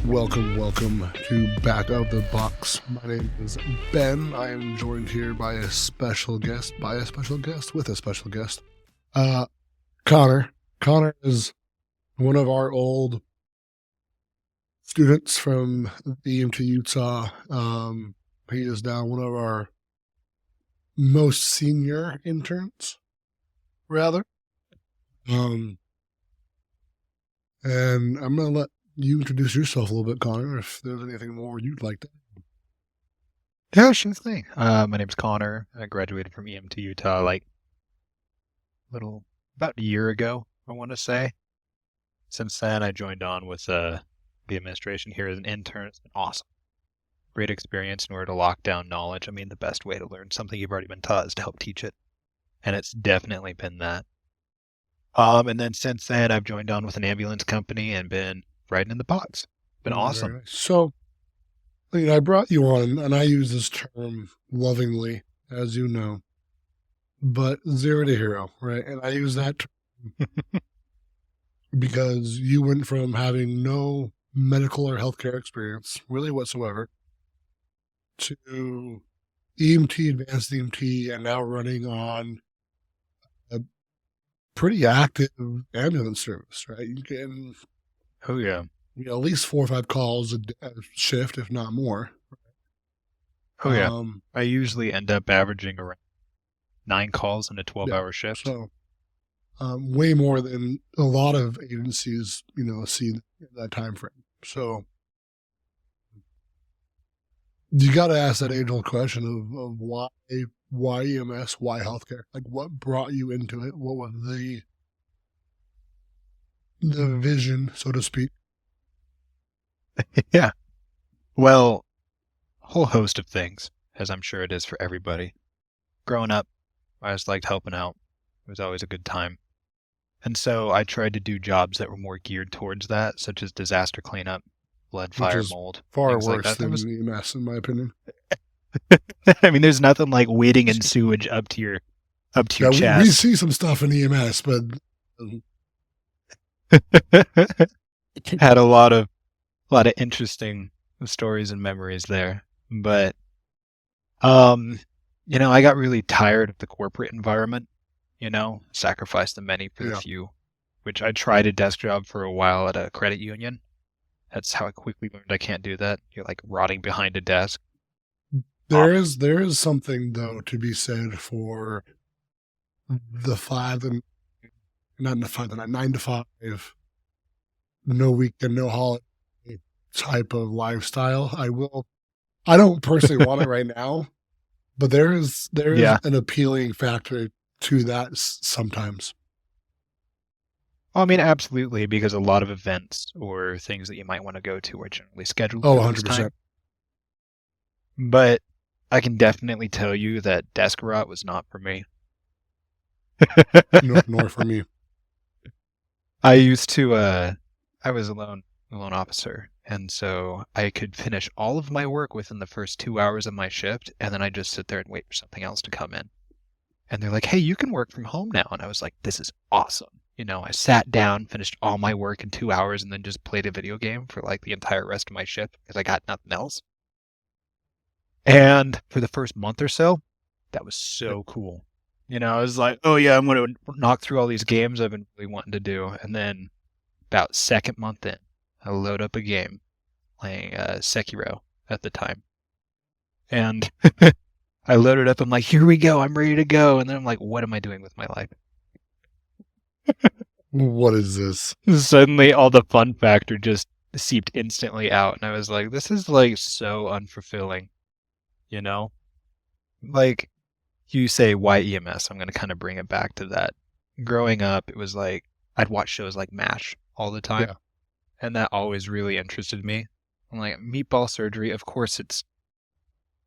Welcome to Back of the Box. My name is Ben. I am joined here by a special guest, with a special guest. Connor. Connor is one of our old students from AEMT Utah. He is now one of our most senior interns, rather. And I'm going to let you introduce yourself a little bit, Connor, if there's anything more you'd like to. Yeah, sure thing. My name's Connor. I graduated from AEMT Utah about a year ago, I want to say. Since then, I joined on with the administration here as an intern. It's been awesome. Great experience in order to lock down knowledge. I mean, the best way to learn something you've already been taught is to help teach it. And it's definitely been that. And then since then, I've joined on with an ambulance company and been riding in the box. Been awesome. Nice. So, I brought you on, and I use this term lovingly, as you know, but zero to hero, right? And I use that term because you went from having no medical or healthcare experience, really whatsoever, to EMT, advanced EMT, and now running on a pretty active ambulance service, right? You can, Oh, yeah. at least 4 or 5 calls a shift, if not more. Oh, yeah. I usually end up averaging around 9 calls in a 12-hour shift. So, way more than a lot of agencies, see in that time frame. So, you got to ask that age-old question of why EMS, why healthcare? Like, what brought you into it? What was the vision, so to speak? Yeah. Well, a whole host of things, as I'm sure it is for everybody. Growing up, I just liked helping out. It was always a good time. And so I tried to do jobs that were more geared towards that, such as disaster cleanup, blood, fire, mold. Far worse than EMS, in my opinion. I mean, there's nothing like wading in sewage up to your chest. We see some stuff in EMS, but had a lot of interesting stories and memories there. But I got really tired of the corporate environment, sacrifice the many for the few, which I tried a desk job for a while at a credit union. That's how I quickly learned I can't do that. You're like rotting behind a desk. There is something, though, to be said for the 9 to 5, no weekend, no holiday type of lifestyle. I don't personally want it right now, but there is an appealing factor to that sometimes. Well, I mean, absolutely, because a lot of events or things that you might want to go to are generally scheduled. 100%. But I can definitely tell you that desk rot was not for me. Nor for me. I used to, I was a loan officer, and so I could finish all of my work within the first 2 hours of my shift, and then I just sit there and wait for something else to come in. And they're like, hey, you can work from home now. And I was like, this is awesome. I sat down, finished all my work in 2 hours, and then just played a video game for like the entire rest of my shift because I got nothing else. And for the first month or so, that was so cool. I was like, oh yeah, I'm going to knock through all these games I've been really wanting to do. And then about second month in, I load up a game playing Sekiro at the time. And I loaded up, I'm like, here we go, I'm ready to go. And then I'm like, what am I doing with my life? What is this? Suddenly all the fun factor just seeped instantly out. And I was like, this is like so unfulfilling. Like you say, why EMS? I'm going to kind of bring it back to that. Growing up, it was like I'd watch shows like MASH all the time. Yeah. And that always really interested me. I'm like, meatball surgery, of course it's.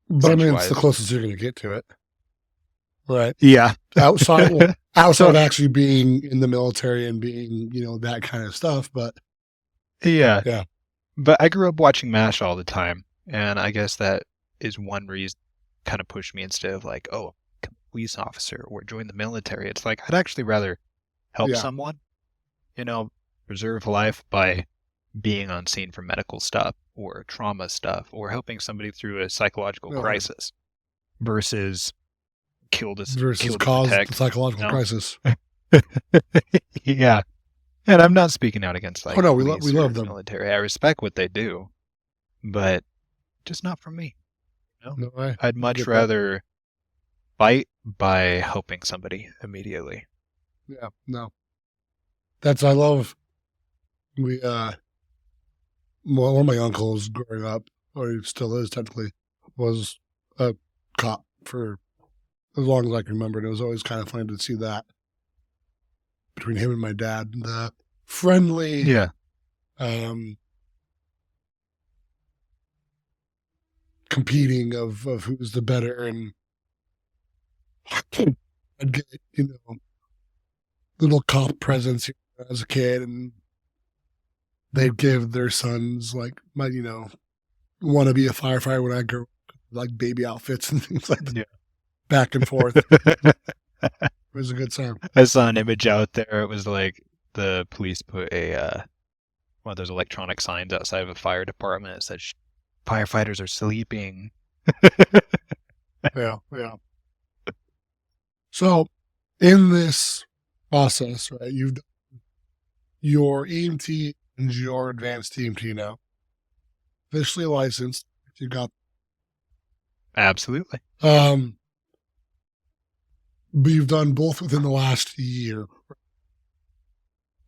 But I mean, it's the closest you're going to get to it. Right. Yeah. Outside of actually being in the military and being, that kind of stuff. But yeah. Yeah. But I grew up watching MASH all the time. And I guess that is one reason kind of pushed me instead of like, oh, become a police officer or join the military. It's like, I'd actually rather help someone, preserve life by being on scene for medical stuff or trauma stuff or helping somebody through a psychological Okay. crisis versus kill to Versus cause the protect. psychological No. crisis. Yeah. And I'm not speaking out against like Oh no, we police love or them. military. I respect what they do, but just not for me. You know? No, I'd much get that. rather fight by helping somebody immediately. Yeah, no. I love, one of my uncles growing up, or he still is technically, was a cop for as long as I can remember. And it was always kind of funny to see that between him and my dad, the friendly, Yeah. competing of who's the better. And I'd get, little cop presents as a kid, and they'd give their sons like want to be a firefighter when I grow up, like baby outfits and things like that. Yeah. Back and forth. It was a good time. I saw an image out there. It was like the police put one of those electronic signs outside of a fire department. It said, "Firefighters are sleeping." Yeah. So, in this process, right, you've done your EMT and your advanced EMT now, officially licensed. You got, Absolutely. but you've done both within the last year.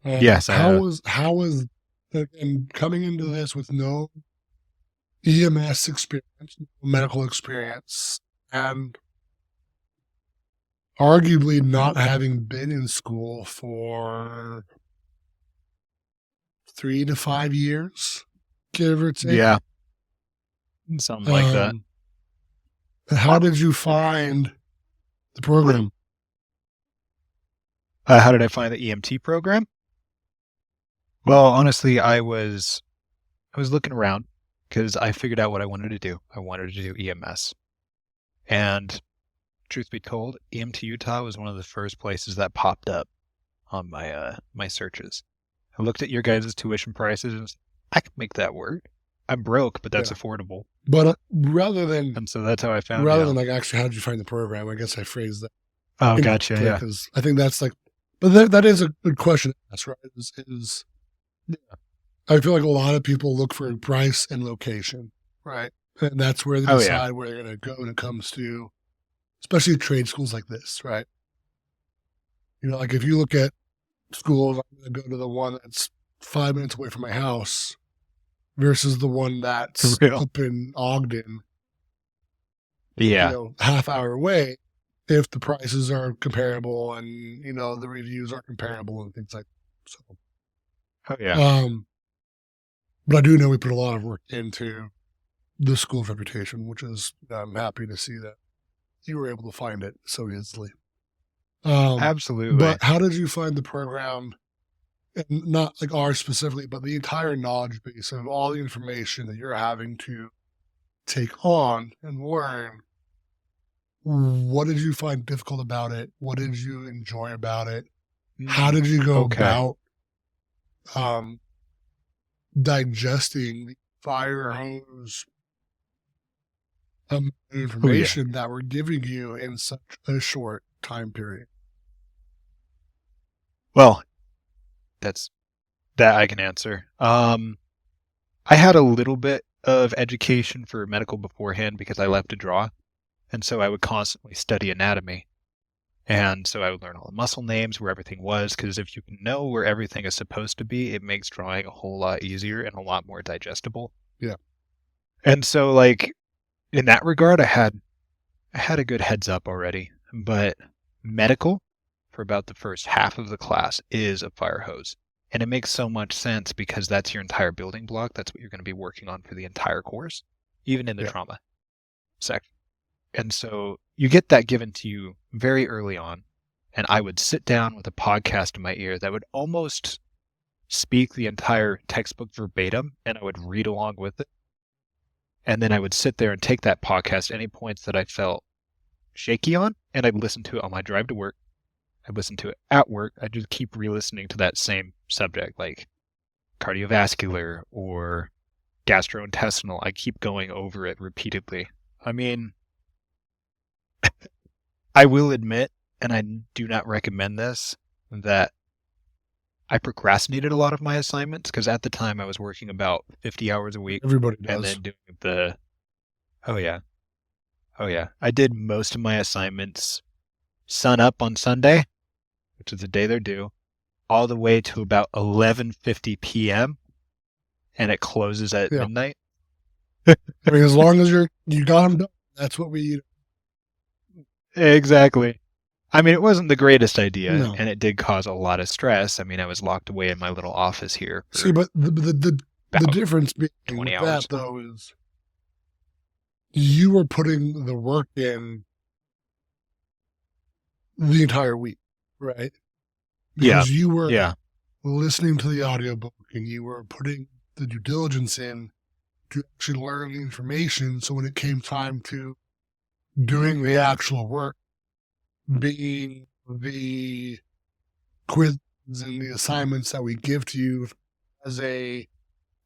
Yes, I have. How was, and coming into this with no EMS experience, no medical experience, and arguably not having been in school for 3 to 5 years, give or take. Yeah. Something like that. How did you find the program? How did I find the EMT program? Well, honestly, I was looking around because I figured out what I wanted to do. I wanted to do EMS. And truth be told, EMT Utah was one of the first places that popped up on my my searches. I looked at your guys' tuition prices and I could make that work. I'm broke, but that's affordable. But rather than, And so that's how I found than like actually how did you find the program, I guess I phrased that. Oh, gotcha. Yeah. Because I think that's like, but that is a good question. That's right. I feel like a lot of people look for price and location, right? And that's where they decide where they're going to go when it comes to, especially trade schools like this, right? Like if you look at schools, I'm going to go to the one that's 5 minutes away from my house versus the one that's up in Ogden, half hour away, if the prices are comparable and, the reviews are comparable and things like that. So. Oh, yeah. But I do know we put a lot of work into the school's reputation, which is, I'm happy to see that you were able to find it so easily. Absolutely. But how did you find the program? And not like ours specifically, but the entire knowledge base of all the information that you're having to take on and learn. What did you find difficult about it? What did you enjoy about it? How did you go about digesting the fire hose information that we're giving you in such a short time period? Well, that I can answer. I had a little bit of education for medical beforehand because I love to draw. And so I would constantly study anatomy. And so I would learn all the muscle names, where everything was, because if you can know where everything is supposed to be, it makes drawing a whole lot easier and a lot more digestible. Yeah. And so, like, in that regard, I had a good heads up already. But medical, for about the first half of the class, is a fire hose. And it makes so much sense because that's your entire building block. That's what you're going to be working on for the entire course, even in the trauma section. And so you get that given to you very early on. And I would sit down with a podcast in my ear that would almost speak the entire textbook verbatim, and I would read along with it. And then I would sit there and take that podcast, any points that I felt shaky on, and I'd listen to it on my drive to work. I'd listen to it at work. I'd just keep re-listening to that same subject, like cardiovascular or gastrointestinal. I keep going over it repeatedly. I mean, I will admit, and I do not recommend this, that I procrastinated a lot of my assignments because at the time I was working about 50 hours a week Everybody and does. then doing the, oh yeah. Oh yeah. I did most of my assignments sun up on Sunday, which is the day they're due, all the way to about 11:50 p.m. and it closes at Yeah. midnight. I mean, as long as you got them done, that's what we. Exactly. I mean, it wasn't the greatest idea, No. and it did cause a lot of stress. I mean, I was locked away in my little office here for See, but the about difference being 20 with hours. that though is you were putting the work in the entire week, right? Because you were Yeah. listening to the audiobook and you were putting the due diligence in to actually learn the information. So when it came time to doing the actual work, being the quizzes and the assignments that we give to you as a,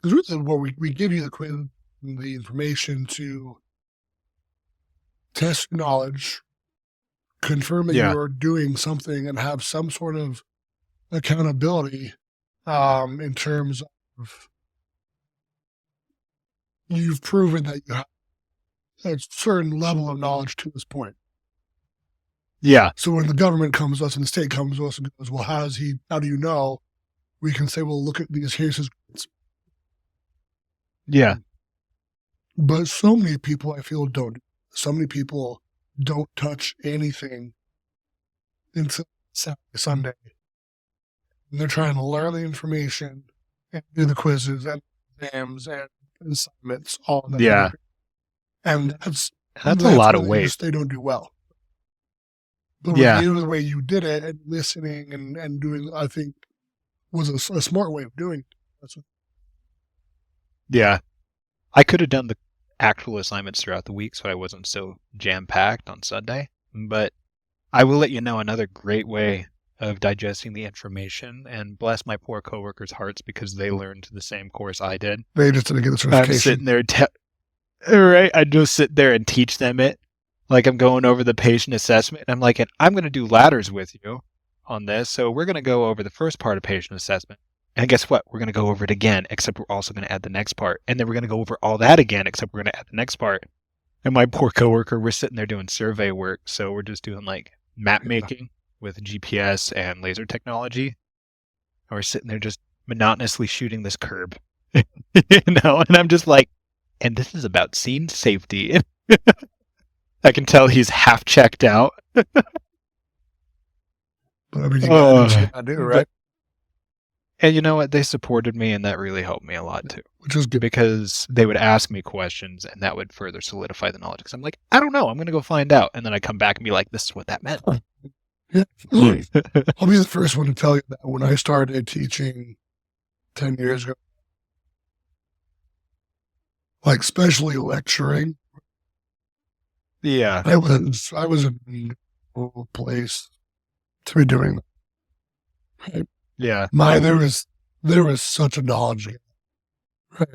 because we give you the quiz and the information to test your knowledge, confirm that Yeah. you're doing something and have some sort of accountability in terms of you've proven that you have a certain level of knowledge to this point. Yeah. So when the government comes to us and the state comes to us and goes, well, how do you know? We can say, well, look at these cases. Yeah. But so many people, I feel, don't. So many people don't touch anything until Saturday, Sunday. And they're trying to learn the information and do the quizzes and exams and assignments, all of that. Yeah. And that's a lot where of weight. they don't do well. But Yeah. with you, the way you did it and listening and doing, I think, was a smart way of doing it. That's what, Yeah. I could have done the actual assignments throughout the week so I wasn't so jam-packed on Sunday. But I will let you know another great way of digesting the information, and bless my poor coworkers' hearts because they learned the same course I did. they just didn't get the certification. I'm sitting there, right? I just sit there and teach them it. Like I'm going over the patient assessment, and I'm like, and I'm going to do ladders with you on this. So we're going to go over the first part of patient assessment. And guess what? We're going to go over it again, except we're also going to add the next part. And then we're going to go over all that again, except we're going to add the next part. And my poor coworker, we're sitting there doing survey work. So we're just doing like map making with GPS and laser technology. And we're sitting there just monotonously shooting this curb, and I'm just like, and this is about scene safety. I can tell he's half checked out. But I mean, you gotta do, right? And you know what? They supported me, and that really helped me a lot too. Which is good. Because they would ask me questions, and that would further solidify the knowledge. Because I'm like, I don't know. I'm going to go find out. And then I come back and be like, this is what that meant. Yeah. I'll be the first one to tell you that when I started teaching 10 years ago, like especially lecturing, Yeah. I was in a place to be doing that. Right? Yeah. There was such a knowledge gap, right?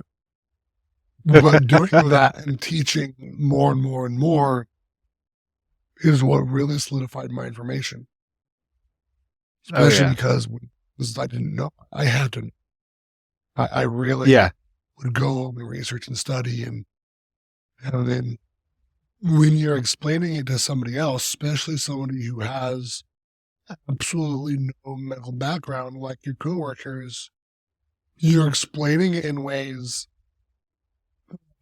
But doing that and teaching more and more and more is what really solidified my information. Especially because I didn't know. I had to. I really would go home and research and study, and then when you're explaining it to somebody else, especially somebody who has absolutely no medical background like your coworkers, you're explaining it in ways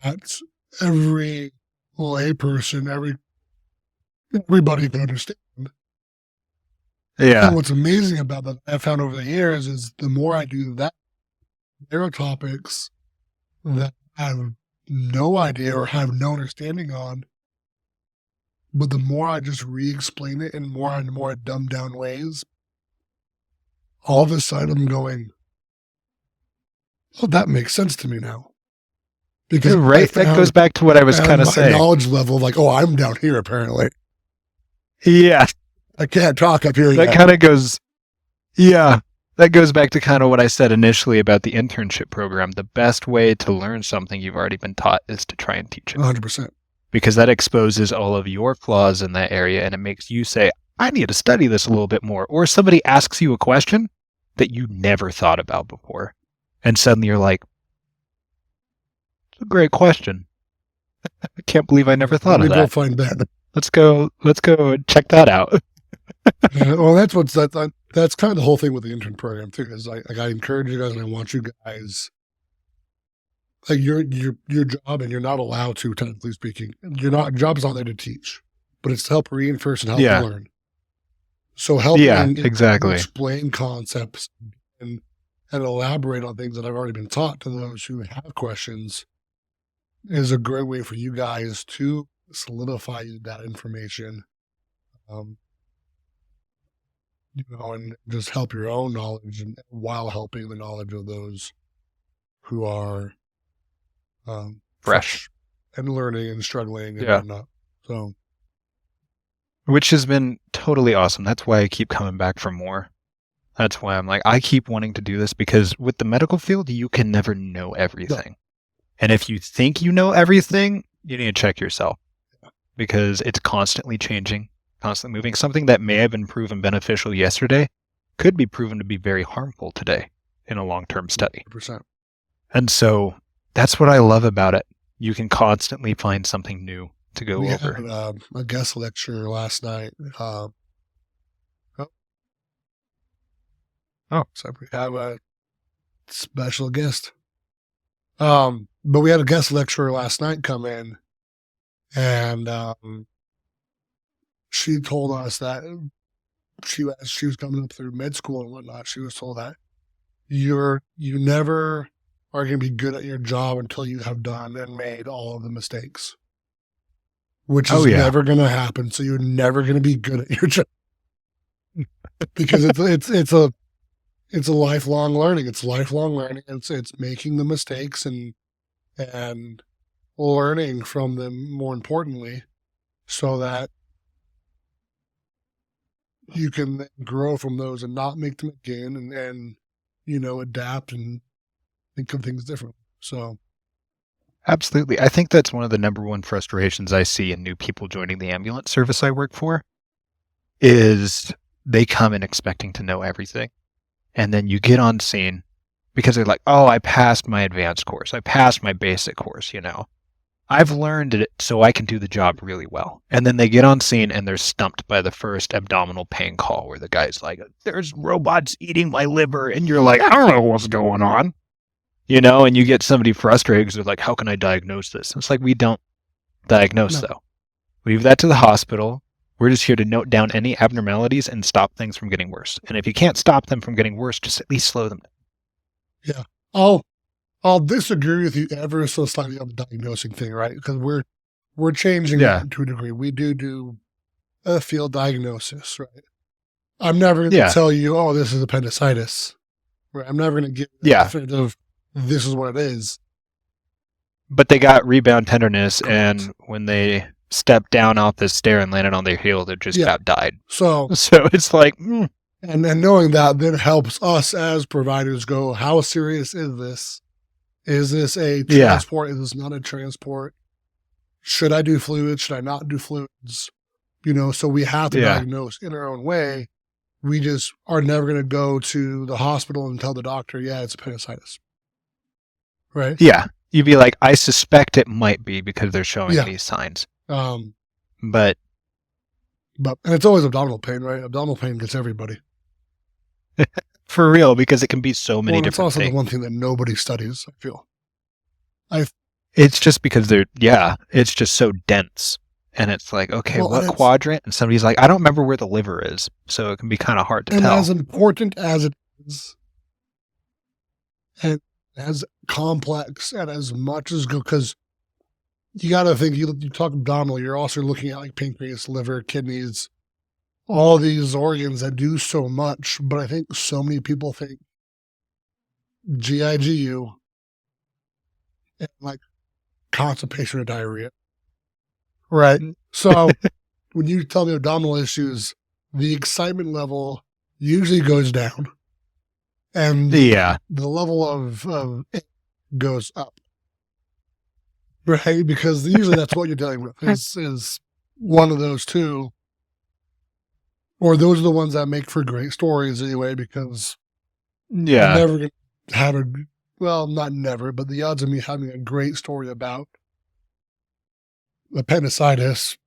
that every layperson, everybody can understand. Yeah. And what's amazing about that I found over the years is the more I do that, there are topics that I have no idea or have no understanding on. But the more I just re-explain it in more and more dumbed down ways, all of a sudden I'm going, oh, that makes sense to me now. Because that goes back to what I was kind of saying. Knowledge level, like, oh, I'm down here apparently. Yeah. I can't talk up here That yet. kind of goes, yeah. that goes back to kind of what I said initially about the internship program. The best way to learn something you've already been taught is to try and teach it. 100%. Because that exposes all of your flaws in that area, and it makes you say, I need to study this a little bit more. Or somebody asks you a question that you never thought about before. And suddenly you're like, it's a great question. I can't believe I never thought of Let me go that. find that. Let's go check that out. Well, that's kind of the whole thing with the intern program too. Is I encourage you guys, and I want you guys, like your job, and you're not allowed to, technically speaking, your job is not there to teach, but it's to help reinforce and help Yeah. learn. So helping exactly. explain concepts and elaborate on things that I've already been taught to those who have questions is a great way for you guys to solidify that information. And just help your own knowledge, and while helping the knowledge of those who are fresh and learning and struggling and whatnot. So, which has been totally awesome. That's why I keep coming back for more. That's why I'm like, I keep wanting to do this, because with the medical field, you can never know everything. No. And if you think you know everything, you need to check yourself, because it's constantly changing, constantly moving. Something that may have been proven beneficial yesterday could be proven to be very harmful today in a long-term study. 100%. And so that's what I love about it. You can constantly find something new to go over. We had a guest lecture last night. So we have a special guest. But we had a guest lecturer last night come in, and she told us that she was coming up through med school and whatnot. She was told that you never are going to be good at your job until you have done and made all of the mistakes, which is never going to happen. So you're never going to be good at your job, because it's a lifelong learning. It's lifelong learning. It's making the mistakes and learning from them, more importantly, so that you can grow from those and not make them again, and adapt and think of things differently. So, absolutely. I think that's one of the number one frustrations I see in new people joining the ambulance service I work for, is they come in expecting to know everything. And then you get on scene because they're like, oh, I passed my advanced course. I passed my basic course, I've learned it so I can do the job really well. And then they get on scene and they're stumped by the first abdominal pain call where the guy's like, there's robots eating my liver. And you're like, I don't know what's going on. And you get somebody frustrated because they're like, how can I diagnose this? And it's like, we don't diagnose, though. Leave that to the hospital. We're just here to note down any abnormalities and stop things from getting worse. And if you can't stop them from getting worse, just at least slow them down. Yeah. I'll disagree with you ever so slightly on the diagnosing thing, right? Because we're changing that to a degree. We do a field diagnosis, right? I'm never going to tell you, oh, this is appendicitis. Right? I'm never going to give definitive, this is what it is. But they got rebound tenderness, and when they stepped down off this stair and landed on their heel, they just about died. So it's like, and knowing that then helps us as providers go, how serious is this? Is this a transport? Is this not a transport? Should I do fluids? Should I not do fluids? So we have to diagnose in our own way. We just are never going to go to the hospital and tell the doctor, it's appendicitis. Right? Yeah. You'd be like, I suspect it might be because they're showing these signs. But and it's always abdominal pain, right? Abdominal pain gets everybody. For real, because it can be so many different things. It's also the one thing that nobody studies, I feel. It's just because it's just so dense. And it's like, okay, what quadrant? And somebody's like, I don't remember where the liver is. So it can be kind of hard to tell. And as important as it is, and as complex and as much as because you got to think, you talk abdominal, you're also looking at like pancreas, liver, kidneys, all these organs that do so much. But I think so many people think GIGU and like constipation or diarrhea. Right. So when you tell me abdominal issues, the excitement level usually goes down. and Yeah. the level of it goes up, right? Because usually that's what you're dealing with is one of those two, or those are the ones that make for great stories anyway, because I'm Yeah. never going to have not never, but the odds of me having a great story about appendicitis,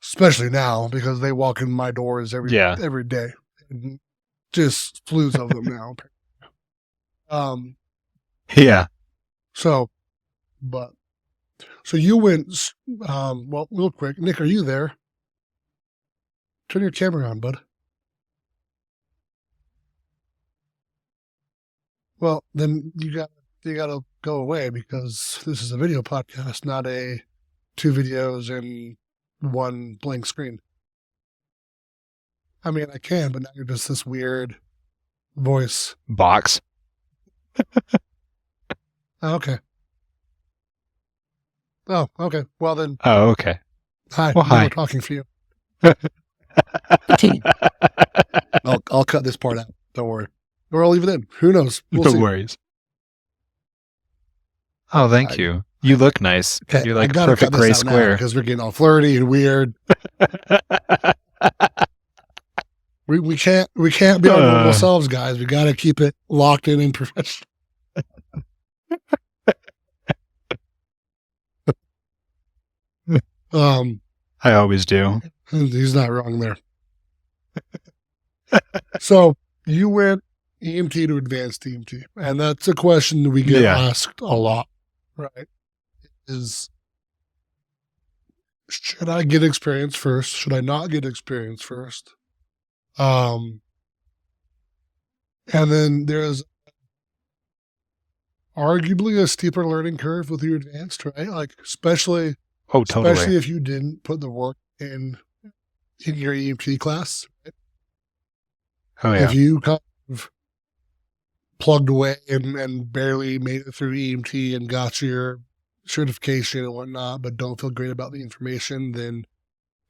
especially now, because they walk in my doors every day, and just slews of them now. Yeah. So you went, well, real quick, Nick, are you there? Turn your camera on, bud. Well, then you got to go away, because this is a video podcast, not a 2 videos and 1 blank screen. I mean, I can, but now you're just this weird voice box. Okay. Oh, okay. Well then. Oh, okay. Hi. Well, hi. We're talking for you. I'll cut this part out. Don't worry. Or I'll leave it in. Who knows? We'll see. No worries. Oh, thank you. You look nice. Okay, You're like a perfect gray square. Because we're getting all flirty and weird. we can't be our normal selves, guys. We got to keep it locked in and professional. I always do. He's not wrong there. So you went EMT to advanced EMT, and that's a question that we get asked a lot, right? Should I get experience first? Should I not get experience first? And then there's arguably a steeper learning curve with your advanced, right? Like especially if you didn't put the work in your EMT class. Right? Oh yeah. If you kind of plugged away and barely made it through EMT and got your certification and whatnot, but don't feel great about the information, then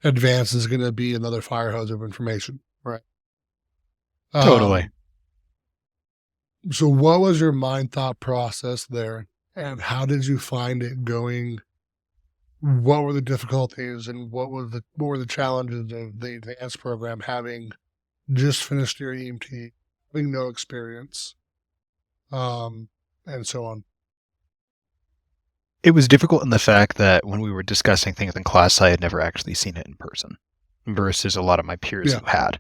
advanced is going to be another fire hose of information, right? Totally. So what was your mind thought process there, and how did you find it going? What were the difficulties, and what were the challenges of the advanced program, having just finished your EMT, having no experience, and so on? It was difficult in the fact that when we were discussing things in class, I had never actually seen it in person versus a lot of my peers who had,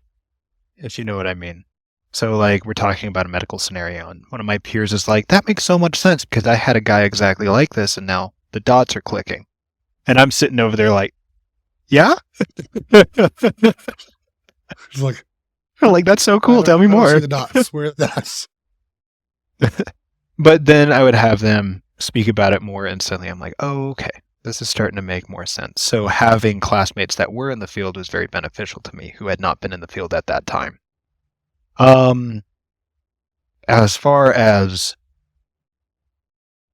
if you know what I mean. So like we're talking about a medical scenario, and one of my peers is like, that makes so much sense because I had a guy exactly like this, and now the dots are clicking. And I'm sitting over there like, yeah? It's like, that's so cool. Tell me more. See the dots. Where are the dots? But then I would have them speak about it more, and suddenly I'm like, oh, okay, this is starting to make more sense. So having classmates that were in the field was very beneficial to me who had not been in the field at that time. As far as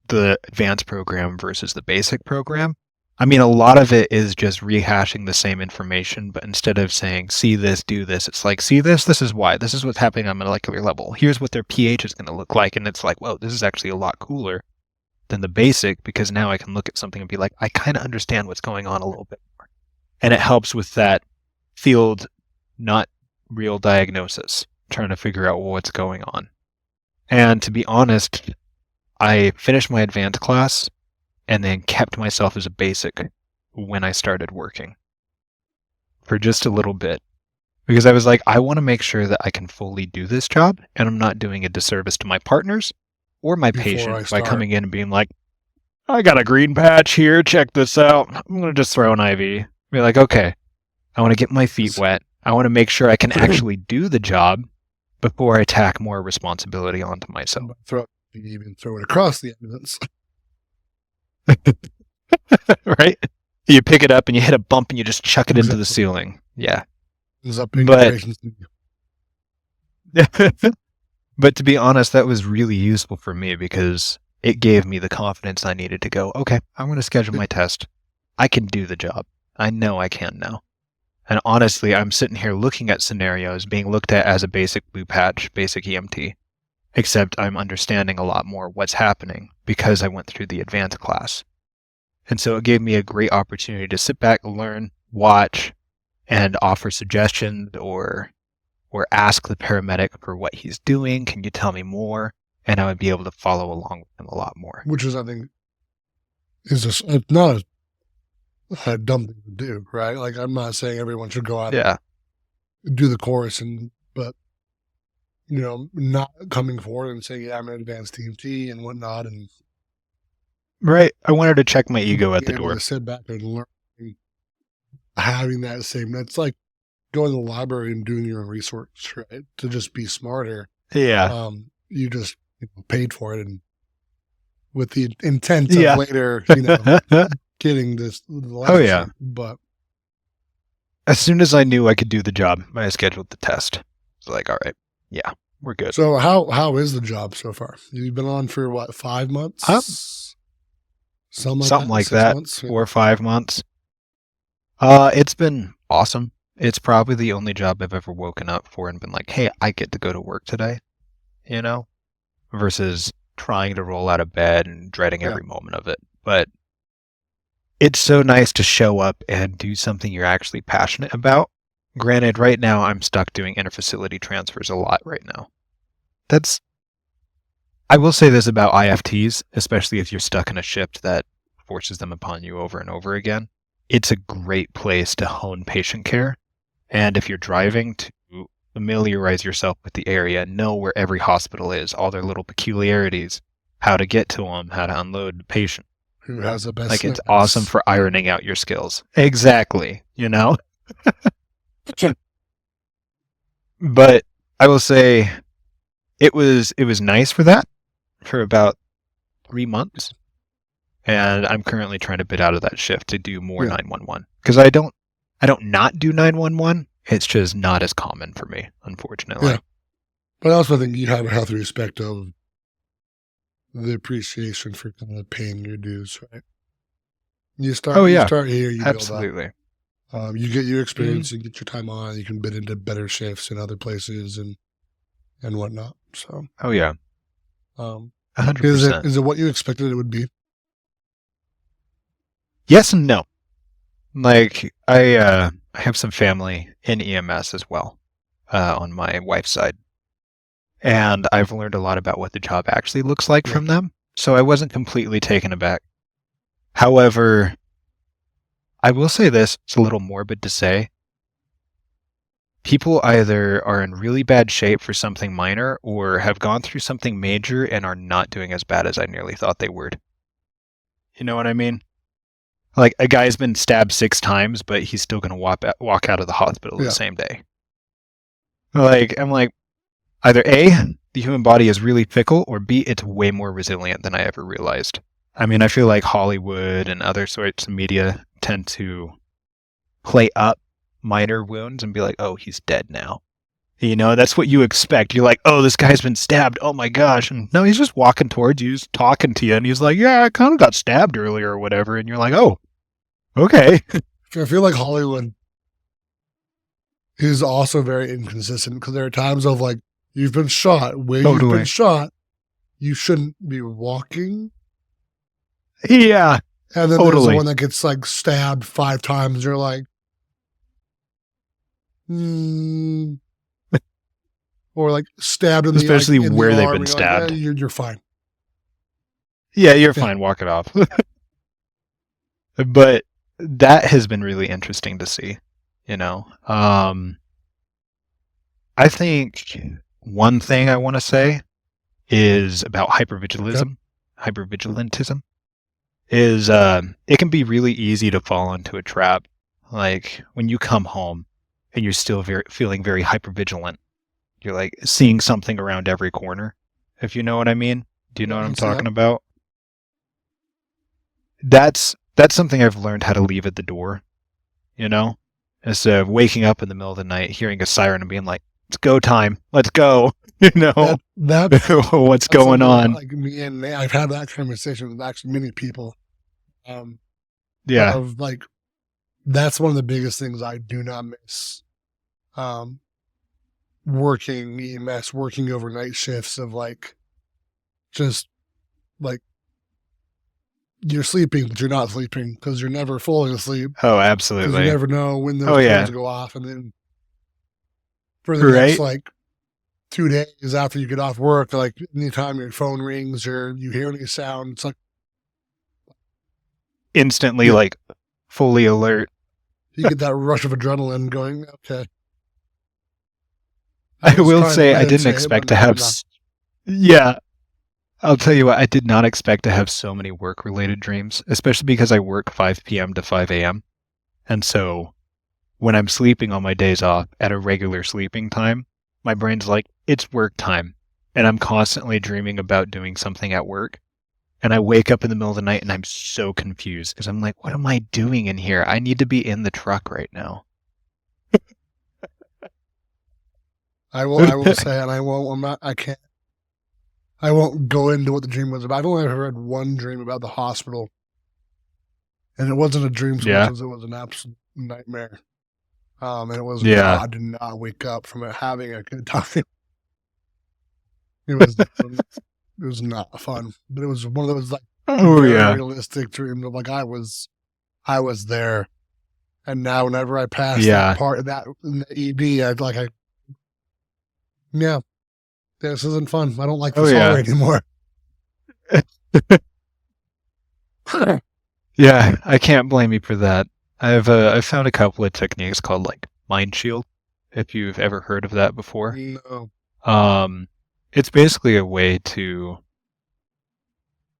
the advanced program versus the basic program, I mean, a lot of it is just rehashing the same information, but instead of saying, see this, do this, it's like, see this, this is why, this is what's happening on a molecular level. Here's what their pH is going to look like. And it's like, whoa, this is actually a lot cooler than the basic, because now I can look at something and be like, I kind of understand what's going on a little bit more. And it helps with that field, not real diagnosis, trying to figure out what's going on. And to be honest, I finished my advanced class and then kept myself as a basic when I started working for just a little bit, because I was like, I want to make sure that I can fully do this job and I'm not doing a disservice to my partners or my patient by coming in and being like, I got a green patch here, check this out, I'm going to just throw an IV. Be like, okay, I want to get my feet wet. I want to make sure I can actually do the job before I tack more responsibility onto myself. You even throw it across the ambulance. Right? You pick it up and you hit a bump and you just chuck it into the ceiling. Yeah. But to be honest, that was really useful for me because it gave me the confidence I needed to go, okay, I'm going to schedule my test. I can do the job. I know I can now. And honestly, I'm sitting here looking at scenarios being looked at as a basic blue patch, basic EMT, except I'm understanding a lot more what's happening because I went through the advanced class. And so it gave me a great opportunity to sit back, learn, watch, and offer suggestions or ask the paramedic for what he's doing. Can you tell me more? And I would be able to follow along with him a lot more. Which is, I think, it's not a dumb thing to do, right? Like, I'm not saying everyone should go out Yeah. and do the course, but not coming forward and saying, yeah, I'm an advanced EMT and whatnot, and Right. I wanted to check my ego at the being able door. to sit back and learn, having that same, that's like going to the library and doing your own research, right? To just be smarter. Yeah. You just paid for it, and with the intent Yeah. of later, getting this license. Oh, yeah. But As soon as I knew I could do the job, I scheduled the test. It's like, all right, yeah, we're good. so how is the job so far? You've been on for what, 5 months? Something like 6 that, months? 4 or 5 months. It's been awesome. It's probably the only job I've ever woken up for and been like, hey, I get to go to work today, versus trying to roll out of bed and dreading every moment of it. But it's so nice to show up and do something you're actually passionate about. Granted, right now I'm stuck doing interfacility transfers a lot right now. I will say this about IFTs, especially if you're stuck in a shift that forces them upon you over and over again. It's a great place to hone patient care. And if you're driving, to familiarize yourself with the area, know where every hospital is, all their little peculiarities, how to get to them, how to unload the patient. Who has the best? Like, it's awesome for ironing out your skills. Exactly, But I will say it was not for that for about 3 months. And I'm currently trying to bid out of that shift to do more 911. Because I don't not do 911. It's just not as common for me, unfortunately. Yeah. But I also think you have a healthy respect of the appreciation for kind of paying your dues, right? You start here, you absolutely. Build up. You get your experience, you get your time on, you can bid into better shifts in other places and whatnot. So 100%. Is it what you expected it would be? Yes and no. Like, I have some family in EMS as well, on my wife's side. And I've learned a lot about what the job actually looks like from them. So I wasn't completely taken aback. However, I will say this, it's a little morbid to say. People either are in really bad shape for something minor or have gone through something major and are not doing as bad as I nearly thought they would. You know what I mean? Like, a guy's been stabbed 6 times, but he's still going to walk out of the hospital the same day. Like, I'm like, either A, the human body is really fickle, or B, it's way more resilient than I ever realized. I mean, I feel like Hollywood and other sorts of media tend to play up minor wounds and be like, oh, he's dead now. That's what you expect. You're like, oh, this guy's been stabbed. Oh my gosh. And no, he's just walking towards you, he's talking to you, and he's like, yeah, I kind of got stabbed earlier or whatever. And you're like, oh, okay. I feel like Hollywood is also very inconsistent because there are times of like, you've been shot. Where you've been shot, you shouldn't be walking. Yeah. And then there's the one that gets like stabbed 5 times. You're like, or like stabbed in especially in where they've arm, been stabbed. Like, you're fine. Yeah, you're fine. Walk it off. But that has been really interesting to see. I think one thing I want to say is about hypervigilantism. Hypervigilantism is it can be really easy to fall into a trap. Like, when you come home and you're still feeling very hypervigilant, you're like seeing something around every corner, if you know what I mean. Do you know what I'm talking about? That's something I've learned how to leave at the door, instead of waking up in the middle of the night, hearing a siren and being like, it's go time, let's go, what's going on. Like me and Nate, I've had that conversation with actually many people. Yeah. Of like, That's one of the biggest things I do not miss. Working EMS, working overnight shifts of like, just like you're sleeping, but you're not sleeping because you're never fully asleep Oh, because you absolutely. never know when Oh, those yeah. codes go off. And then for the next Right? like 2 days after you get off work, like anytime your phone rings or you hear any sound, it's like, Instantly, Yeah. like, fully alert. you get that rush of adrenaline going, okay. I was will trying say I play it didn't safe, expect but to no, have. no. Yeah, I'll tell you what, I did not expect to have so many work-related dreams, especially because I work 5 p.m. to 5 a.m. And so when I'm sleeping on my days off at a regular sleeping time, my brain's like, it's work time. And I'm constantly dreaming about doing something at work. And I wake up in the middle of the night and I'm so confused because I'm like, what am I doing in here? I need to be in the truck right now. I will say, and I won't go into what the dream was about. I've only ever had one dream about the hospital, and it wasn't a dream so much Yeah. as it was an absolute nightmare. And it was Yeah. I did not wake up from it having a good time. It was not fun, but it was one of those like Oh, very yeah. realistic dreams of like I was there, and now whenever I pass Yeah. that part of that in the ED, yeah, this isn't fun. I don't like Oh, this yeah. hallway anymore. Yeah, I can't blame you for that. I've found a couple of techniques called like mind shield, if you've ever heard of that before. No. It's basically a way to.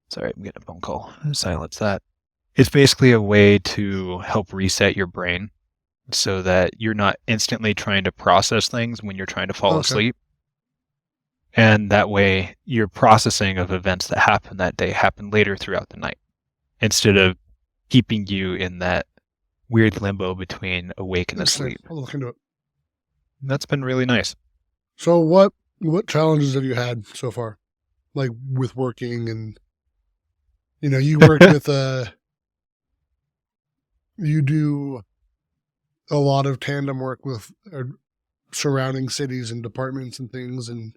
Sorry, I'm getting a phone call. Silence that. It's basically a way to help reset your brain so that you're not instantly trying to process things when you're trying to fall Okay. asleep. And that way, your processing of events that happen that day happen later throughout the night instead of keeping you in that weird limbo between awake and Interesting. asleep. I'll look into it. That's been really nice. So what challenges have you had so far? Like with working and you work with you do a lot of tandem work with surrounding cities and departments and things, and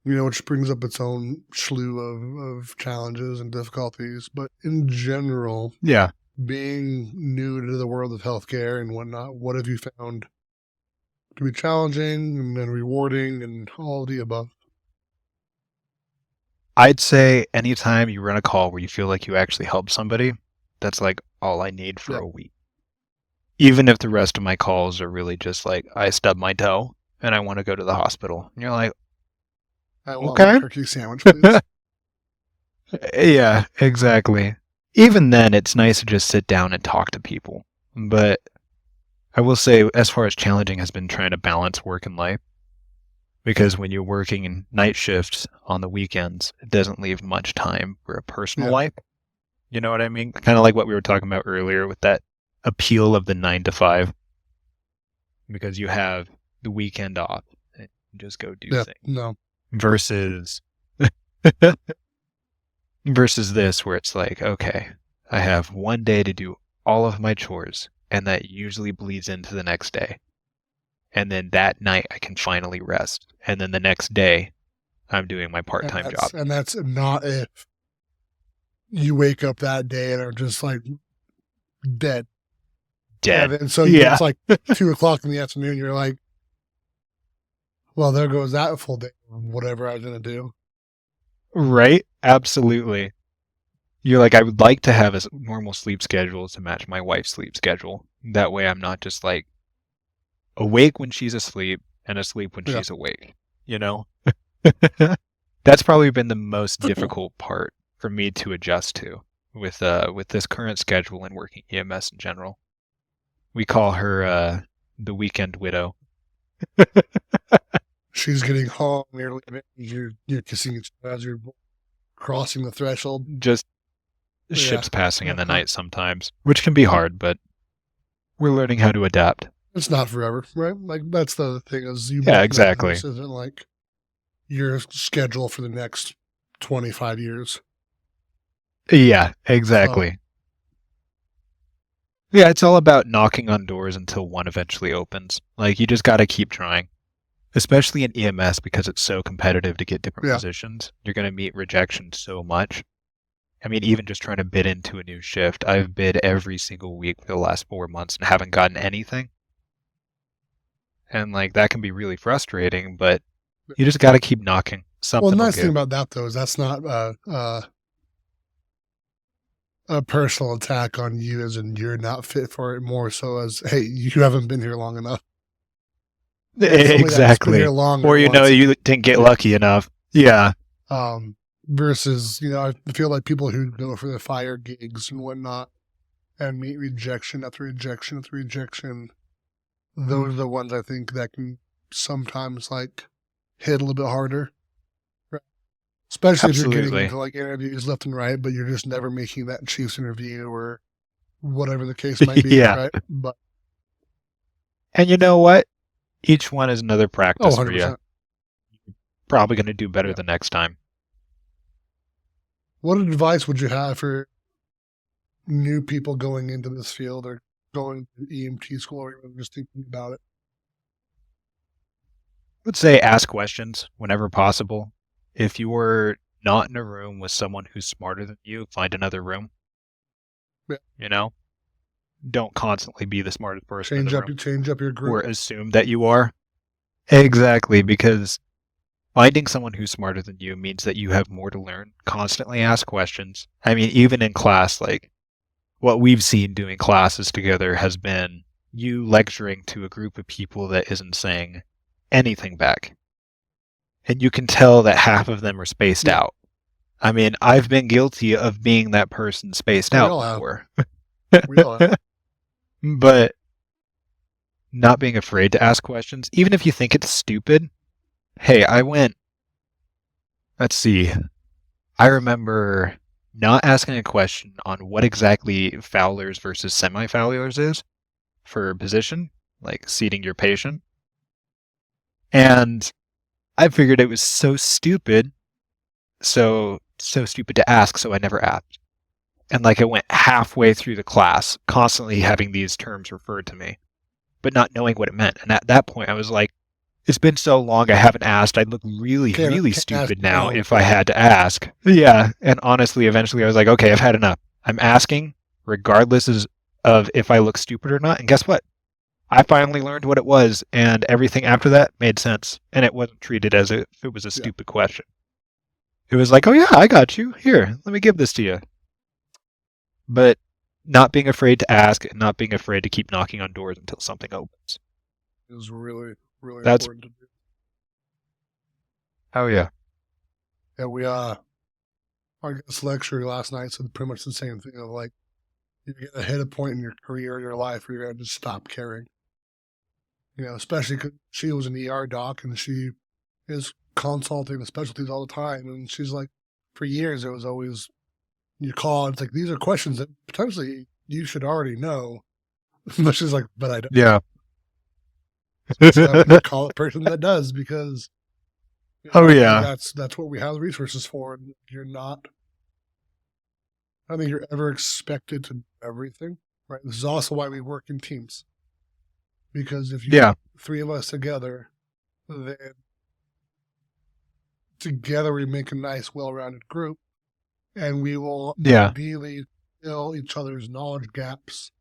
which brings up its own slew of challenges and difficulties. But in general, Yeah. being new to the world of healthcare and whatnot, what have you found to be challenging and then rewarding and all of the above? I'd say anytime you run a call where you feel like you actually helped somebody, that's like all I need for Yep. a week. Even if the rest of my calls are really just like, I stubbed my toe and I want to go to the hospital. And you're like, I want okay. a turkey sandwich, please. Yeah, exactly. Even then, it's nice to just sit down and talk to people. But I will say, as far as challenging has been trying to balance work and life, because when you're working in night shifts on the weekends, it doesn't leave much time for a personal Yeah. life. You know what I mean? Kind of like what we were talking about earlier with that appeal of the 9 to 5, because you have the weekend off and you just go do things. No. Versus this, where it's like, okay, I have one day to do all of my chores, and that usually bleeds into the next day. And then that night I can finally rest. And then the next day I'm doing my part-time job. And that's not if you wake up that day and are just like dead. Dead. And so Yeah. it's like 2:00 in the afternoon. You're like, well, there goes that full day of whatever I was going to do. Right? Absolutely. You're like, I would like to have a normal sleep schedule to match my wife's sleep schedule. That way I'm not just like awake when she's asleep and asleep when she's awake, you know? That's probably been the most difficult part for me to adjust to with this current schedule and working EMS in general. We call her the weekend widow. She's getting home, you're leaving, you're kissing each other as you're crossing the threshold. Just ships passing in the night sometimes, which can be hard, but we're learning how to adapt. It's not forever, right? Like that's the thing is exactly. This isn't like your schedule for the next 25 years. Yeah, exactly. Yeah, it's all about knocking on doors until one eventually opens. Like, you just got to keep trying, especially in EMS because it's so competitive to get different Yeah. positions. You're going to meet rejection so much. I mean, even just trying to bid into a new shift, I've bid every single week for the last 4 months and haven't gotten anything. And like that can be really frustrating, but you just got to keep knocking. Well, the Something will nice thing give. about that though is that's not a personal attack on you, as in you're not fit for it. More so as, hey, you haven't been here long enough. And somebody that's been here Exactly. longer Or wants, you didn't get lucky enough. Yeah. versus, I feel like people who go for the fire gigs and whatnot and meet rejection after rejection after rejection, those are the ones I think that can sometimes like hit a little bit harder. Right? Especially if you're getting Absolutely. into like interviews left and right, but you're just never making that Chiefs interview or whatever the case might be, Yeah. right? But And you know what? Each one is another oh, practice for you. 100%. Probably going to do better Yeah. the next time. What advice would you have for new people going into this field or going to EMT school or even just thinking about it? I would say ask questions whenever possible. If you're not in a room with someone who's smarter than you, find another room. Yeah. You know, don't constantly be the smartest person in the room Change up your or group. assume that you are. Exactly, because finding someone who's smarter than you means that you have more to learn. Constantly ask questions. I mean, even in class, like what we've seen doing classes together has been you lecturing to a group of people that isn't saying anything back. And you can tell that half of them are spaced Yeah. out. I mean, I've been guilty of being that person spaced We out all have. before. We all have. But not being afraid to ask questions, even if you think it's stupid. Hey, let's see, I remember not asking a question on what exactly foulers versus semi-foulers is for position, like seating your patient. And I figured it was so stupid, so stupid to ask, so I never asked. And like I went halfway through the class, constantly having these terms referred to me, but not knowing what it meant. And at that point, I was like, it's been so long I haven't asked. I'd look really, really Can't ask stupid now no. if I had to ask. Yeah. And honestly, eventually I was like, okay, I've had enough. I'm asking regardless of if I look stupid or not. And guess what? I finally learned what it was, and everything after that made sense. And it wasn't treated as if it was a Yeah. stupid question. It was like, oh, yeah, I got you. Here, let me give this to you. But not being afraid to ask and not being afraid to keep knocking on doors until something opens. It was really, really That's, important to do. oh, yeah. Yeah, our guest lecture last night said pretty much the same thing of like, you get to hit a point in your career, in your life, where you're going to just stop caring. Especially because she was an ER doc and she is consulting the specialties all the time. And she's like, for years, it was always, you call, it's like, these are questions that potentially you should already know. But she's like, but I don't. Yeah. So I'm going to call a person that does because Oh, I think yeah. that's what we have the resources for. And I don't think you're ever expected to do everything, right? This is also why we work in teams. Because if you Yeah. put three of us together, then together we make a nice, well-rounded group, and we will Yeah. ideally fill each other's knowledge gaps,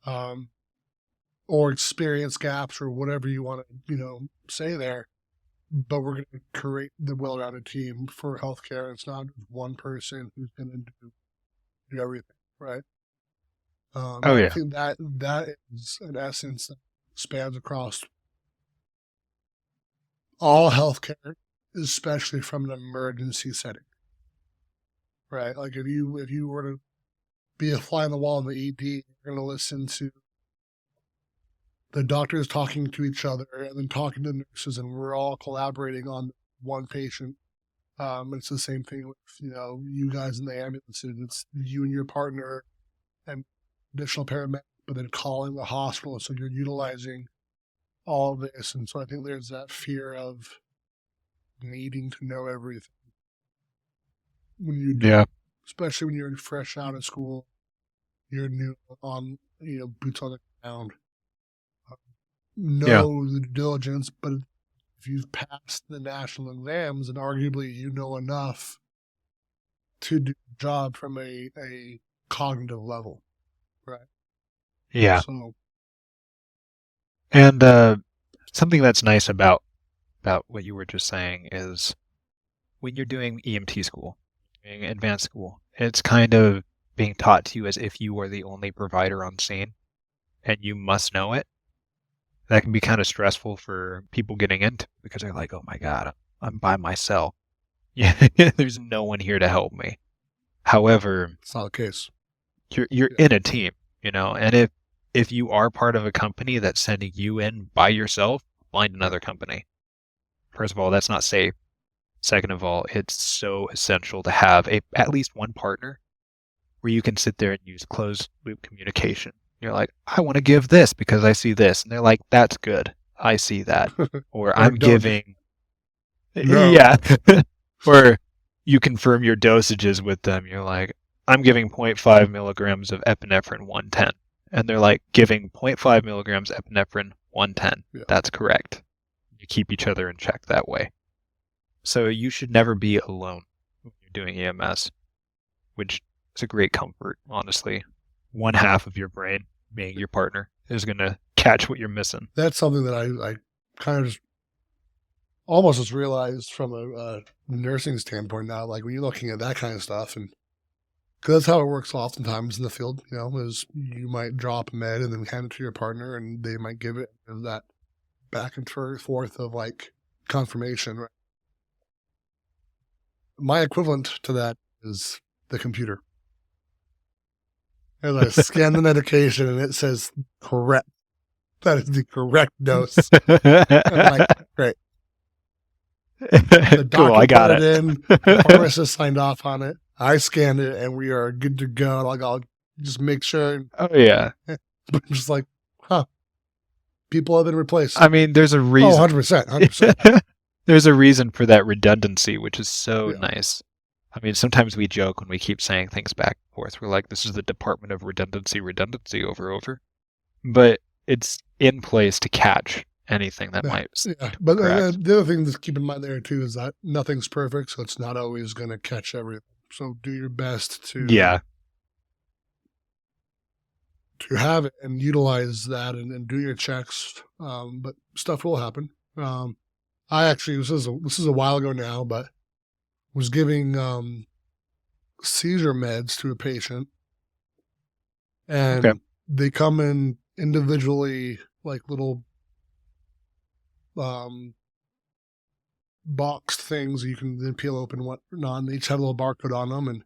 or experience gaps, or whatever you want to, say there. But we're going to create the well-rounded team for healthcare. It's not one person who's going to do everything, right? Oh, I yeah. think that is an essence that spans across all healthcare, especially from an emergency setting, right? Like if you were to be a fly on the wall in the ED, you're going to listen to the doctors talking to each other and then talking to the nurses, and we're all collaborating on one patient. It's the same thing with you guys in the ambulances. It's you and your partner and additional paramedic, but then calling the hospital. So you're utilizing all of this, and so I think there's that fear of needing to know everything when you do, Yeah. especially when you're fresh out of school you're new on, boots on the ground, Yeah. know the due diligence, but if you've passed the national exams, and arguably you know enough to do the job from a cognitive level, right? Yeah. So And something that's nice about what you were just saying is when you're doing EMT school, doing advanced school, it's kind of being taught to you as if you are the only provider on scene and you must know it. That can be kind of stressful for people getting into it because they're like, oh my God, I'm by myself. Yeah, there's no one here to help me. However, it's not the case. you're in a team, and if you are part of a company that's sending you in by yourself, find another company. First of all, that's not safe. Second of all, it's so essential to have at least one partner where you can sit there and use closed loop communication. You're like, I want to give this because I see this. And they're like, that's good. I see that. Or Or I'm don't. giving. No. Yeah. Or you confirm your dosages with them. You're like, I'm giving 0.5 milligrams of epinephrine 110. And they're like, giving 0.5 milligrams epinephrine 110. Yeah. That's correct. You keep each other in check that way. So you should never be alone when you're doing EMS, which is a great comfort, honestly. One half of your brain being your partner is going to catch what you're missing. That's something that I kind of just almost just realized from a nursing standpoint now, like when you're looking at that kind of stuff, and because that's how it works oftentimes in the field, is you might drop a med and then hand it to your partner and they might give it that back and forth of like confirmation. Right? My equivalent to that is the computer. As I scan the medication and it says correct. That is the correct dose. I'm like, great. The doctor Cool, I got put it. in, the pharmacist signed off on it. I scanned it and we are good to go. Like I'll just make sure. Oh yeah. But I'm just like, people have been replaced. I mean, there's a reason. 100%. There's a reason for that redundancy, which is so Yeah. nice. I mean, sometimes we joke when we keep saying things back and forth. We're like, this is the Department of Redundancy over. But it's in place to catch anything that might. Yeah. But correct. the other thing to keep in mind there too is that nothing's perfect, so it's not always going to catch everything. So do your best to have it and utilize that and do your checks. But stuff will happen. I actually this is a while ago now, but was giving seizure meds to a patient, and they come in individually, like little boxed things you can then peel open and whatnot. And they each have a little barcode on them,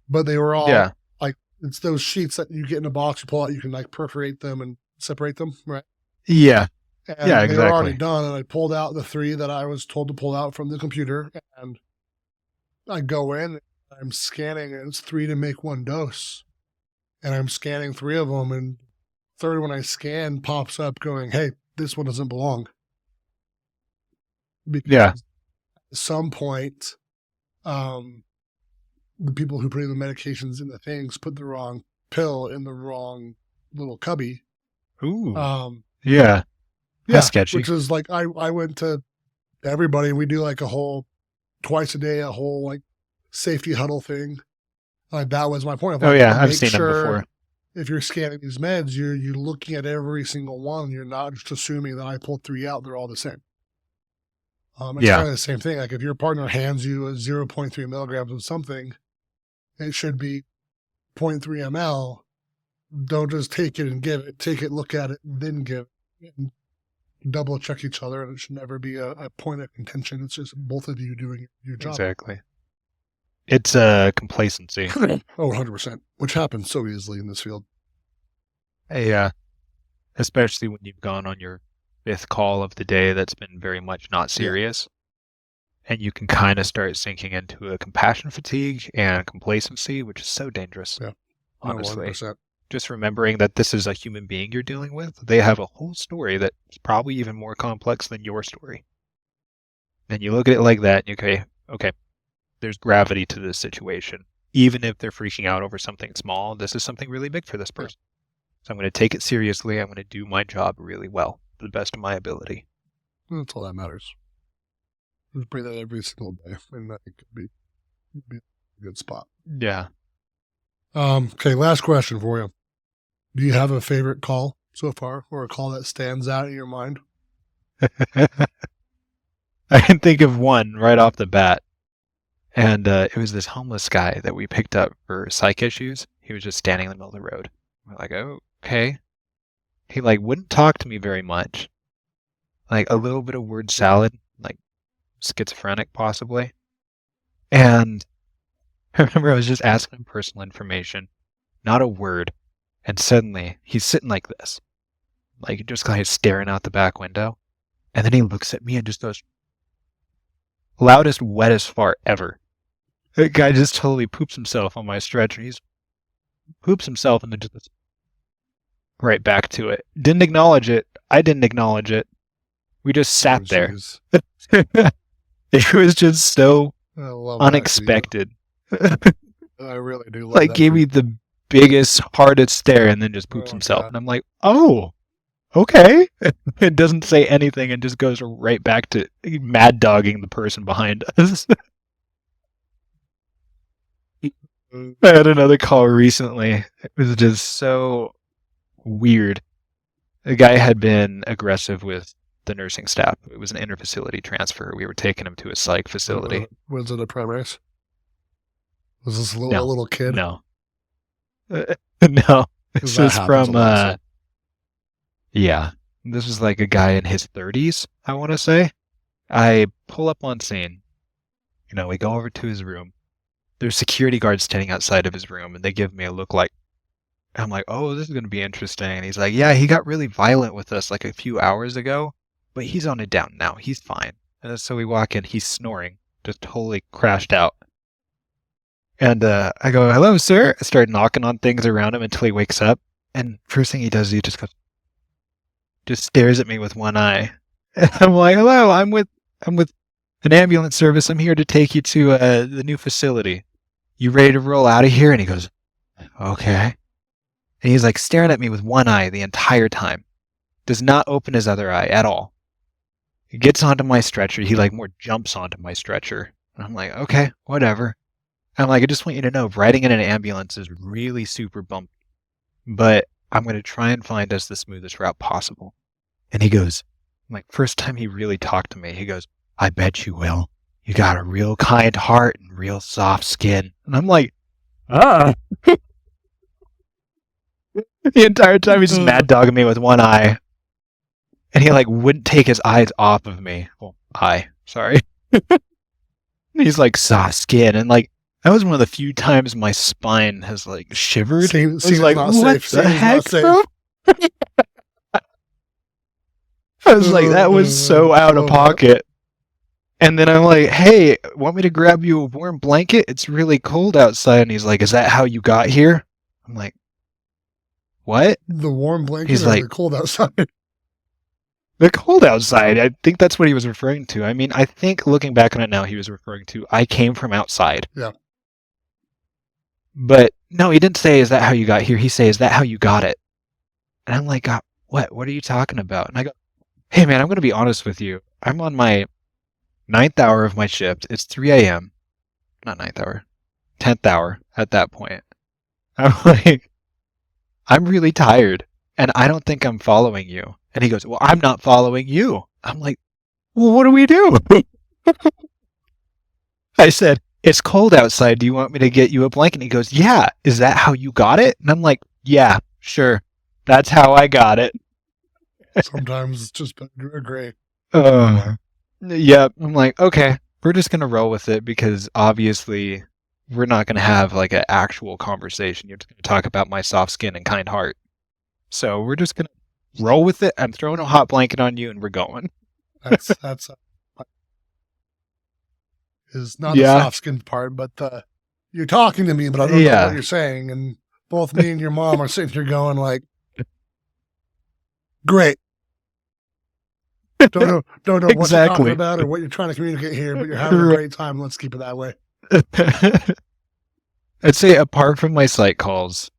but they were all like, it's those sheets that you get in a box, you pull out, you can like perforate them and separate them, right? Yeah. And yeah, they exactly. were already done, and I pulled out the 3 that I was told to pull out from the computer, and I go in, I'm scanning, and it's 3 to make 1 dose. And I'm scanning 3 of them, and third one I scan pops up going, hey, this one doesn't belong. Because at some point, the people who put in the medications in the things put the wrong pill in the wrong little cubby. Ooh. Yeah. That's sketchy. Which is like, I went to everybody, and we do like a whole, twice a day, a whole like safety huddle thing. Like that was my point. I've seen them before. If you're scanning these meds, you're looking at every single one. You're not just assuming that I pulled 3 out, they're all the same. It's kind of the same thing. Like if your partner hands you a 0.3 milligrams of something, it should be 0.3 ml. Don't just take it and give it. Take it, look at it, and then give it. And double check each other, and it should never be a point of contention. It's just both of you doing your job. Exactly. It's complacency. 100%, which happens so easily in this field. Yeah, especially when you've gone on your 5th call of the day that's been very much not serious. And you can kind of start sinking into a compassion fatigue and complacency, which is so dangerous. Yeah, honestly. 100%. Just remembering that this is a human being you're dealing with. They have a whole story that's probably even more complex than your story. And you look at it like that, and you okay, there's gravity to this situation. even if they're freaking out over something small, this is something really big for this person. So I'm going to take it seriously. I'm going to do my job really well, to the best of my ability. That's all that matters. Just bring that every single day, and I think it'd be a good spot. Yeah. Okay, last question for you. Do you have a favorite call so far, or a call that stands out in your mind? I can think of one right off the bat. And it was this homeless guy that we picked up for psych issues. He was just standing in the middle of the road. We're like, oh, okay. He like wouldn't talk to me very much. Like a little bit of word salad, like schizophrenic possibly. And I remember I was just asking him personal information, not a word. And suddenly he's sitting like this, like just kind of staring out the back window. And then he looks at me and just goes, loudest, wettest fart ever. The guy just totally poops himself on my stretcher. He's poops himself and then just right back to it. Didn't acknowledge it. I didn't acknowledge it. We just sat there. It was just so unexpected. I really do love like that gave me the biggest, hardest stare and then just poops himself. God. And I'm like, oh, okay. It doesn't say anything and just goes right back to mad dogging the person behind us. I had another call recently. It was just so weird. The guy had been aggressive with the nursing staff. It was an interfacility transfer. We were taking him to a psych facility. Was it a Primaris? Was this a No. little kid? No. No. This is from, yeah. This was like a guy in his 30s, I want to say. I pull up on scene. You know, we go over to his room. There's security guards standing outside of his room, and they give me a look like, I'm like, oh, this is going to be interesting. And he's like, yeah, he got really violent with us like a few hours ago, but he's on it down now. He's fine. And so we walk in, he's snoring, just totally crashed out. And I go, hello, sir. I start knocking on things around him until he wakes up. And first thing he does, he just goes, just stares at me with one eye. And I'm like, hello, I'm with an ambulance service. I'm here to take you to the new facility. You ready to roll out of here? And he goes, okay. And he's like staring at me with one eye the entire time. Does not open his other eye at all. He gets onto my stretcher. He like more jumps onto my stretcher. And I'm like, okay, whatever. I'm like, I just want you to know, riding in an ambulance is really super bumpy. But I'm going to try and find us the smoothest route possible. And he goes, like, first time he really talked to me, he goes, I bet you will. You got a real kind heart and real soft skin. And I'm like, ah. The entire time he's just mad dogging me with one eye. And he like wouldn't take his eyes off of me. Well, sorry. He's like soft skin. And like, that was one of the few times my spine has like shivered. Seems like, not what safe. the heck, bro? I was like, that was so out of pocket. And then I'm like, hey, want me to grab you a warm blanket? It's really cold outside. And he's like, is that how you got here? I'm like, what? The warm blanket He's or like, the cold outside? The cold outside. I think that's what he was referring to. I mean, I think looking back on it now, he was referring to, I came from outside. Yeah. But no, he didn't say, is that how you got here? He said, is that how you got it? And I'm like, God, what? What are you talking about? And I go, hey, man, I'm going to be honest with you. I'm on my 9th hour of my shift. It's 3 a.m. Not 9th hour. 10th hour at that point. I'm like, I'm really tired, and I don't think I'm following you. And he goes, well, I'm not following you. I'm like, well, what do we do? I said, it's cold outside. Do you want me to get you a blanket? And he goes, yeah. Is that how you got it? And I'm like, yeah, sure. That's how I got it. Sometimes it's just better to agree. Yeah. I'm like, okay, we're just going to roll with it because obviously we're not going to have like an actual conversation. You're just going to talk about my soft skin and kind heart. So we're just going to roll with it. I'm throwing a hot blanket on you and we're going. That's is not the soft skin part, but you're talking to me, but I don't know what you're saying. And both me and your mom are sitting here going like, great. Don't know what you're talking about or what you're trying to communicate here, but you're having a great time. Let's keep it that way. I'd say apart from my site calls,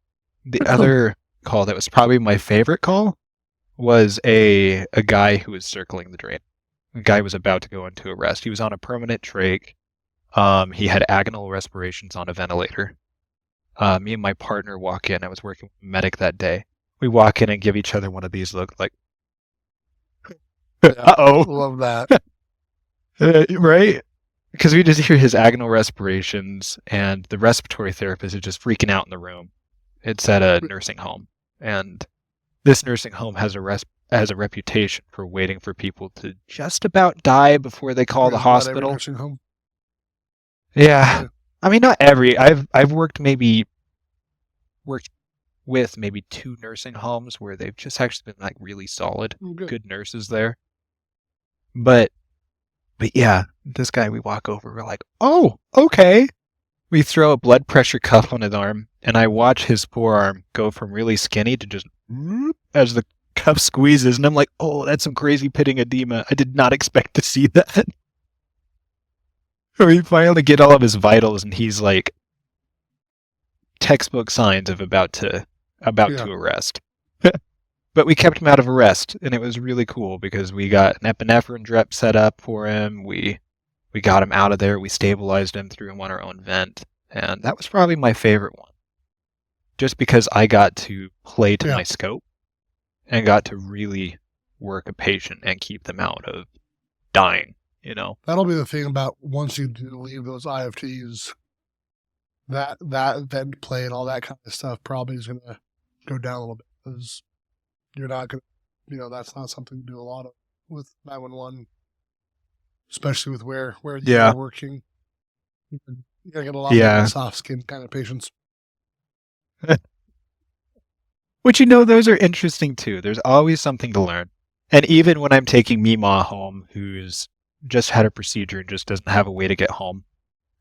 the other call that was probably my favorite call was a guy who was circling the drain. The guy was about to go into arrest. He was on a permanent trach. He had agonal respirations on a ventilator. Me and my partner walk in. I was working with a medic that day. We walk in and give each other one of these look like, Yeah, uh-oh. love that. Right? Because we just hear his agonal respirations, and the respiratory therapist is just freaking out in the room. It's at a nursing home, and this nursing home has a reputation for waiting for people to just about die before they call the Not every hospital. nursing home. Yeah, I mean, not every. I've worked with maybe 2 nursing homes where they've just actually been like really solid, good nurses there. But yeah, this guy, we walk over, we're like, oh, okay. We throw a blood pressure cuff on his arm, and I watch his forearm go from really skinny to just as the cuff squeezes, and I'm like, oh, that's some crazy pitting edema. I did not expect to see that. We finally get all of his vitals, and he's like textbook signs of about to arrest. But we kept him out of arrest, and it was really cool because we got an epinephrine drip set up for him. We got him out of there. We stabilized him, threw him on our own vent, and that was probably my favorite one. Just because I got to play to my scope and got to really work a patient and keep them out of dying, you know? That'll be the thing about once you do leave those IFTs, that vent play and all that kind of stuff probably is going to go down a little bit because you're not going to, that's not something to do a lot of with 911, especially with where you're working. You're going to get a lot of soft skin kind of patients. Which, those are interesting too. There's always something to learn. And even when I'm taking Mima home, who's just had a procedure and just doesn't have a way to get home,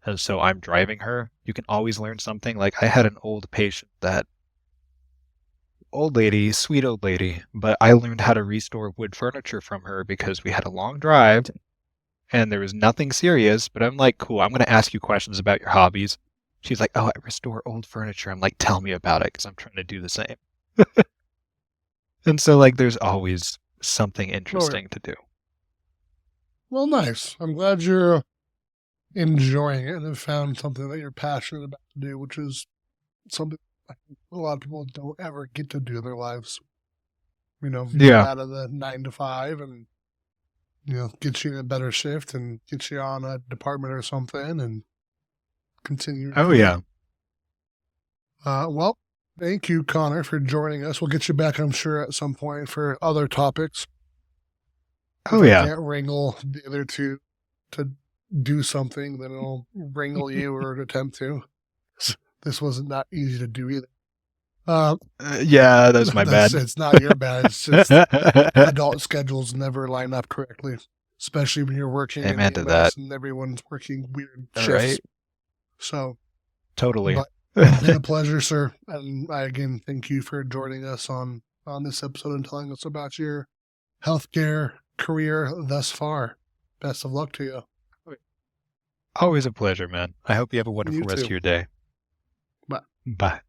and so I'm driving her, you can always learn something. Like I had an old patient sweet old lady, but I learned how to restore wood furniture from her because we had a long drive and there was nothing serious, but I'm like, cool, I'm going to ask you questions about your hobbies. She's like, oh, I restore old furniture. I'm like, tell me about it because I'm trying to do the same. And so like there's always something interesting to do. Well, nice. I'm glad you're enjoying it and have found something that you're passionate about to do, which is something a lot of people don't ever get to do in their lives. Get out of the 9 to 5 and, get you in a better shift and get you on a department or something and continue. Oh, yeah. Well, thank you, Connor, for joining us. We'll get you back, I'm sure, at some point for other topics. Oh, if yeah. I can't wrangle the other two to do something, then I'll wrangle you or attempt to. This wasn't that easy to do either. Yeah, that's my bad. It's not your bad. It's just adult schedules never line up correctly, especially when you're working in EMS and everyone's working weird shifts. Right. So, totally. But it's been a pleasure, sir. And I again thank you for joining us on this episode and telling us about your healthcare career thus far. Best of luck to you. Always a pleasure, man. I hope you have a wonderful rest of your day. Bye. Bye.